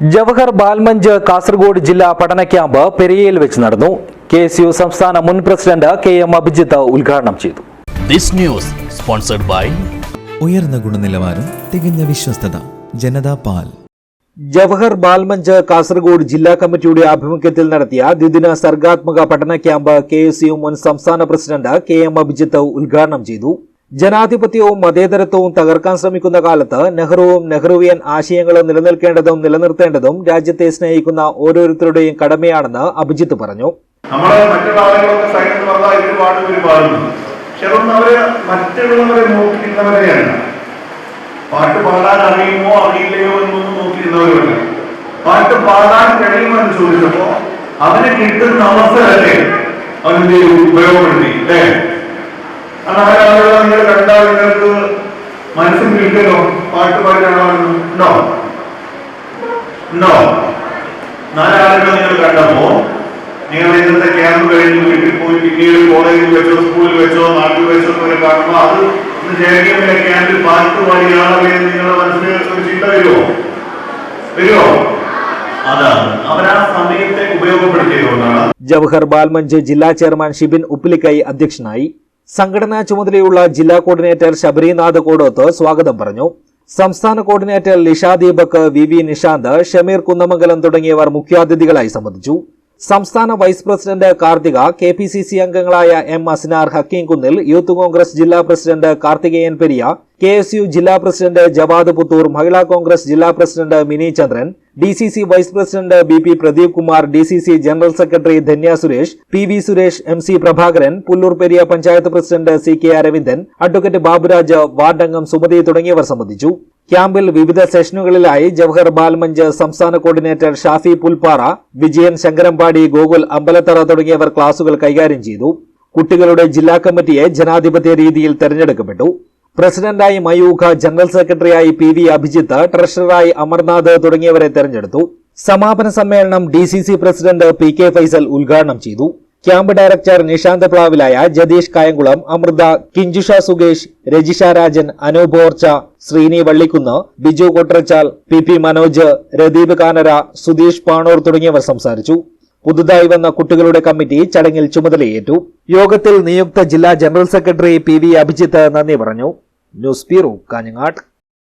ജവഹർ ബാൽമഞ്ച് കാസർഗോഡ് ജില്ലാ പഠന ക്യാമ്പ് പെരിയയിൽ വെച്ച് നടന്നു. KSU സംസ്ഥാന മുൻ പ്രസിഡന്റ് KM അഭിജിത്ത് ഉദ്ഘാടനം ചെയ്തു. This news sponsored by ഉയർന്ന ഗുണനിലവാരം, തികഞ്ഞ വിശ്വസ്തത, ജനതാ പാൽ. ജവഹർ ബാൽമഞ്ച് കാസർഗോഡ് ജില്ലാ കമ്മിറ്റിയുടെ ആഭിമുഖ്യത്തിൽ നടത്തിയ ദ്വിദിന സർഗാത്മക പഠന ക്യാമ്പ് KSU മുൻ സംസ്ഥാന പ്രസിഡന്റ് KM അഭിജിത്ത് ഉദ്ഘാടനം ചെയ്തു. ജനാധിപത്യവും മതേതരത്വവും തകർക്കാൻ ശ്രമിക്കുന്ന കാലത്ത് നെഹ്റുവും നെഹ്റുവിയൻ ആശയങ്ങളും നിലനിൽക്കേണ്ടതും നിലനിർത്തേണ്ടതും രാജ്യത്തെ സ്നേഹിക്കുന്ന ഓരോരുത്തരുടെയും കടമയാണെന്ന് അഭിജിത്ത് പറഞ്ഞു. പാട്ട് പാടാൻ അറിയുമോ അറിയില്ലയോ എന്നൊന്നും നോക്കിയിരുന്നവരുമല്ല. പാട്ട് പാടാൻ കഴിയുമെന്ന് ചോദിച്ചപ്പോ അവന് കിട്ടുന്ന അവസരത്തെ അവന്റെ ഉപയോഗപ്പെടുത്തി അല്ലേ? അങ്ങനെ നിങ്ങൾ കണ്ടാൽ നിങ്ങൾക്ക് മനസ്സിൽ കിട്ടുമല്ലോ പാട്ട് പാടാണോ? നാലാളുകൾ നിങ്ങൾ കണ്ടപ്പോ നിങ്ങൾ ഇന്നത്തെ ക്യാമ്പ് കഴിഞ്ഞ് വീട്ടിൽ പോയി പിന്നീട് കോളേജിൽ വെച്ചോ സ്കൂളിൽ വെച്ചോ നാട്ടിൽ വെച്ചോ ഒക്കെ കാണുമ്പോ അത് ജയകേമിലെ ക്യാമ്പിൽ പാട്ട് പാടിയാളെ നിങ്ങളുടെ മനസ്സിൽ ഒരു ചിന്ത വരുമോ? അതാണ് അവരാ സമയത്തെ ഉപയോഗപ്പെടുത്തിയതുകൊണ്ടാണ്. ജവഹർ ബാൽമഞ്ച് ജില്ലാ ചെയർമാൻ ഷിബിൻ ഉപ്പിലിക്കൈ അധ്യക്ഷനായി. സംഘടനാ ചുമതലയുള്ള ജില്ലാ കോർഡിനേറ്റർ ശബരിനാഥ് കോടോത്ത് സ്വാഗതം പറഞ്ഞു. സംസ്ഥാന കോർഡിനേറ്റർ ലിഷ ദീപക്, VV നിഷാന്ത്, ഷമീർ കുന്നമംഗലം തുടങ്ങിയവർ മുഖ്യാതിഥികളായി സംബന്ധിച്ചു. സംസ്ഥാന വൈസ് പ്രസിഡന്റ് കാർത്തിക, KPCC അംഗങ്ങളായ M Asnar, Hakeem Kunnil, Youth Congress ജില്ലാ പ്രസിഡന്റ് കാർത്തികേയൻ പെരിയ, KSU ജില്ലാ പ്രസിഡന്റ് ജവാദ് പുത്തൂർ, മഹിളാ കോൺഗ്രസ് ജില്ലാ president Mini Chandran, DCC vice president BP Pradeep Kumar, DCC general secretary Dhanya Suresh, PV Suresh, MC Prabhakaran, Pulloor Periya panchayat president CK Aravindan, advocate Baburaj, ward അംഗം സുമതി തുടങ്ങിയവർ സംബന്ധിച്ചു. ക്യാമ്പിൽ വിവിധ സെഷനുകളിലായി ജവഹർ ബാൽമഞ്ച് സംസ്ഥാന കോർഡിനേറ്റർ ഷാഫി പുൽപ്പാറ, വിജയൻ ശങ്കരമ്പാടി, ഗോകുൽ അമ്പലത്തറ തുടങ്ങിയവർ ക്ലാസുകൾ കൈകാര്യം ചെയ്തു. കുട്ടികളുടെ ജില്ലാ കമ്മിറ്റിയെ ജനാധിപത്യ രീതിയിൽ തെരഞ്ഞെടുക്കപ്പെട്ടു. പ്രസിഡന്റായി മയൂഖ, ജനറൽ സെക്രട്ടറിയായി PV അഭിജിത്ത്, ട്രഷററായി അമർനാഥ് തുടങ്ങിയവരെ തെരഞ്ഞെടുത്തു. സമാപന സമ്മേളനം DCC പ്രസിഡന്റ് PK ഫൈസൽ ഉദ്ഘാടനം ചെയ്തു. Camp director Nishanth Plavilaya, Jatheesh Kayamkulam, Amritha, Kinjusha Sukesh, Rajisha Rajan, Anoop Orcha, Sreeni Vallikkunnu, Biju Kotrachal, PP Manoj, Radeep Kanara, Sudheesh Panoor തുടങ്ങിയവർ സംസാരിച്ചു. പുതുതായി വന്ന കുട്ടികളുടെ കമ്മിറ്റി ചടങ്ങിൽ ചുമതലയേറ്റു. യോഗത്തിൽ നിയുക്ത ജില്ലാ ജനറൽ സെക്രട്ടറി PV അഭിജിത്ത് നന്ദി പറഞ്ഞു. News bureau, Kanhangad.